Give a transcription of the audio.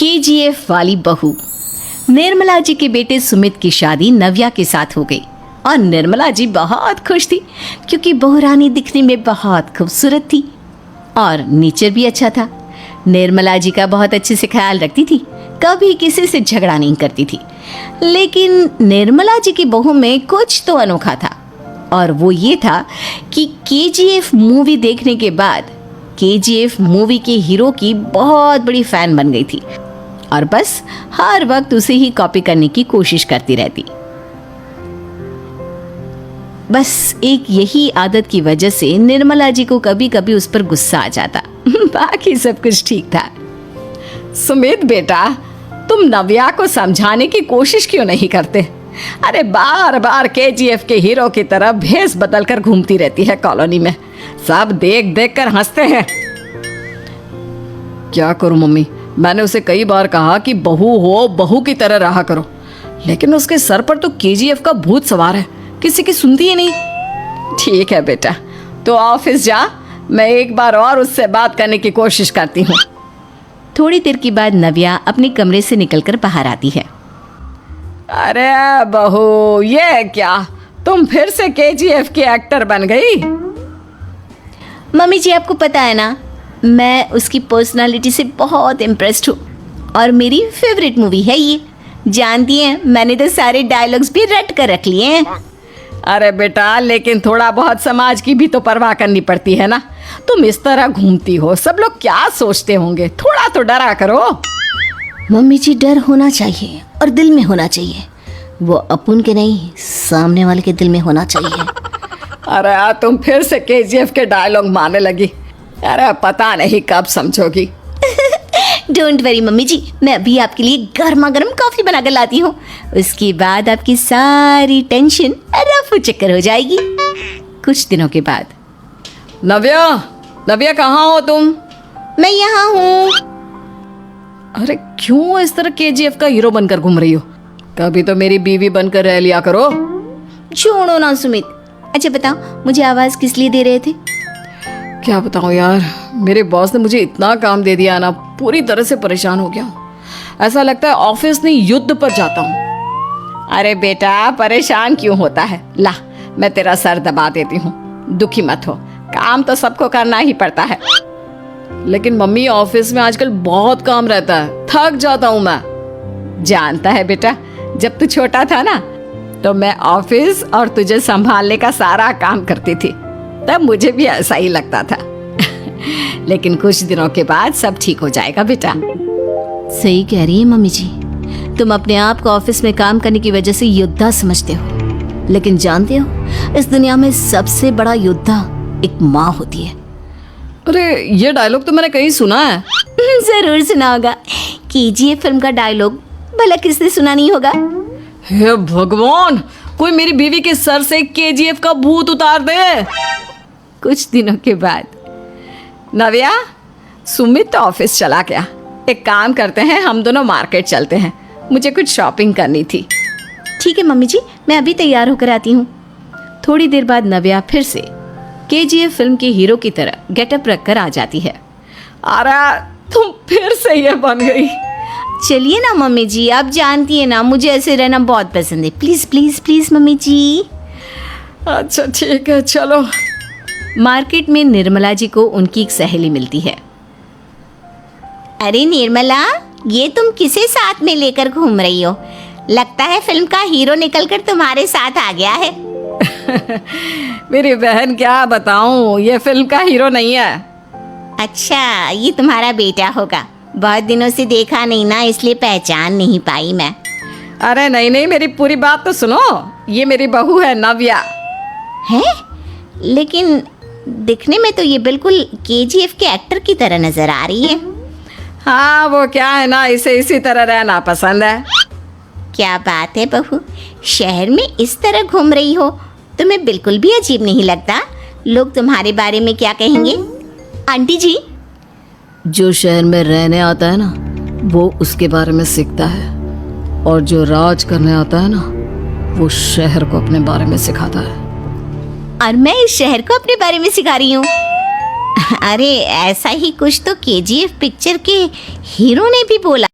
KGF वाली बहू। निर्मला जी के बेटे सुमित की शादी नव्या के साथ हो गई और निर्मला जी बहुत खुश थी क्योंकि बहू रानी दिखने में बहुत खूबसूरत थी और नेचर भी अच्छा था। निर्मला जी का बहुत अच्छे से ख्याल रखती थी, कभी किसी से झगड़ा नहीं करती थी। लेकिन निर्मला जी की बहू में कुछ तो अनोखा था और वो ये था कि केजीएफ मूवी देखने के बाद केजीएफ मूवी के हीरो की बहुत बड़ी फैन बन गई थी और बस हर वक्त उसे ही कॉपी करने की कोशिश करती रहती। बस एक यही आदत की वजह से निर्मला जी को कभी कभी उस पर गुस्सा आ जाता। बाकी सब कुछ ठीक था। सुमित बेटा, तुम नव्या को समझाने की कोशिश क्यों नहीं करते? अरे बार बार केजीएफ के हीरो की तरह भेस बदल कर घूमती रहती है कॉलोनी में। सब देख देख कर हंसते हैं। क्या करूं मम्मी, मैंने उसे कई बार कहा कि बहू हो, बहू की तरह रहा करो, लेकिन उसके सर पर तो केजीएफ का भूत सवार है, किसी की सुनती ही नहीं। ठीक है बेटा, तो ऑफिस जा, मैं एक बार और उससे बात करने की कोशिश करती हूँ। थोड़ी देर के बाद नव्या अपने कमरे से निकलकर बाहर आती है। अरे बहू, ये क्या, तुम फिर से केजीएफ की एक्टर बन गई? मम्मी जी, आपको पता है ना, मैं उसकी पर्सनालिटी से बहुत इम्प्रेस्ड हूँ और मेरी फेवरेट मूवी है ये। जानती हैं, मैंने तो सारे डायलॉग्स भी रट कर रख लिए हैं। अरे बेटा, लेकिन थोड़ा बहुत समाज की भी तो परवाह करनी पड़ती है ना। तुम इस तरह घूमती हो, सब लोग क्या सोचते होंगे, थोड़ा तो डरा करो। मम्मी जी, डर होना चाहिए और दिल में होना चाहिए, वो अपन के नहीं, सामने वाले के दिल में होना चाहिए। अरे तुम फिर से केजीएफ के डायलॉग मारने लगी। अरे पता नहीं कब समझोगी। डोंट वरी मम्मी जी, मैं अभी आपके लिए गर्मा गर्म कॉफी बनाकर लाती हूँ। उसके बाद आपकी सारी टेंशन रफू चक्कर हो जाएगी। कुछ दिनों के बाद। नव्या, नव्या कहाँ हो तुम? मैं यहाँ हूँ। अरे क्यों इस तरह केजीएफ का हीरो बनकर घूम रही हो? कभी तो मेरी बीवी बनकर रह लिया करो। छोड़ो ना सुमित। अच्छा बताओ, मुझे आवाज किस लिए दे रहे थे? क्या बताऊं यार, मेरे बॉस ने मुझे इतना काम दे दिया ना, पूरी तरह से परेशान हो गया हूँ। ऐसा लगता है ऑफिस नहीं, युद्ध पर जाता हूँ। अरे बेटा, परेशान क्यों होता है? ला, मैं तेरा सर दबा देती हूँ, दुखी मत हो, काम तो सबको करना ही पड़ता है। लेकिन मम्मी, ऑफिस में आजकल बहुत काम रहता है, थक जाता हूँ मैं। जानता है बेटा, जब तू छोटा था ना, तो मैं ऑफिस और तुझे संभालने का सारा काम करती थी, तब मुझे भी ऐसा ही लगता था। लेकिन कुछ दिनों के बाद सब ठीक हो जाएगा बेटा। सही कह रही है मम्मी जी, तुम अपने आप को ऑफिस में काम करने की वजह से योद्धा समझते हो, लेकिन जानते हो, इस दुनिया में सबसे बड़ा योद्धा एक माँ होती है। अरे ये डायलॉग तो मैंने कहीं सुना है। जरूर सुना होगा, केजीएफ फिल्म का डायलॉग, भला किसने सुना नहीं होगा? हे भगवान, कोई मेरी बीवी के सर से केजीएफ का भूत उतार दे। कुछ दिनों के बाद। नव्या, सुमित तो ऑफिस चला गया, एक काम करते हैं, हम दोनों मार्केट चलते हैं, मुझे कुछ शॉपिंग करनी थी। ठीक है मम्मी जी, मैं अभी तैयार होकर आती हूँ। थोड़ी देर बाद नव्या फिर से केजीएफ फिल्म के हीरो की तरह गेटअप रखकर आ जाती है। अरे तुम फिर से ये बन गई। चलिए ना मम्मी जी, आप जानती है ना, मुझे ऐसे रहना बहुत पसंद है। प्लीज प्लीज प्लीज मम्मी जी। अच्छा ठीक है, चलो। मार्केट में निर्मला जी को उनकी एक सहेली मिलती है। अरे निर्मला, ये तुम किसे साथ में लेकर घूम रही हो? लगता है फिल्म का हीरो निकलकर तुम्हारे साथ आ गया है। मेरी बहन, क्या बताऊं, ये फिल्म का हीरो नहीं है। अच्छा, ये तुम्हारा बेटा होगा, बहुत दिनों से देखा नहीं ना, इसलिए पहचान नहीं पाई मैं। अरे नहीं नहीं, मेरी पूरी बात तो सुनो, ये मेरी बहू है नव्या। है? लेकिन दिखने में तो ये बिल्कुल केजीएफ के एक्टर की तरह नजर आ रही है। हाँ, वो क्या है ना, इसे इसी तरह रहना पसंद है। क्या बात है बहू, शहर में इस तरह घूम रही हो, तुम्हें बिल्कुल भी अजीब नहीं लगता? लोग तुम्हारे बारे में क्या कहेंगे? आंटी जी, जो शहर में रहने आता है ना, वो उसके बारे में सीखता है, और जो राज करने आता है ना, वो शहर को अपने बारे में सिखाता है। और मैं इस शहर को अपने बारे में सिखा रही हूँ। अरे ऐसा ही कुछ तो केजीएफ पिक्चर के हीरो ने भी बोला।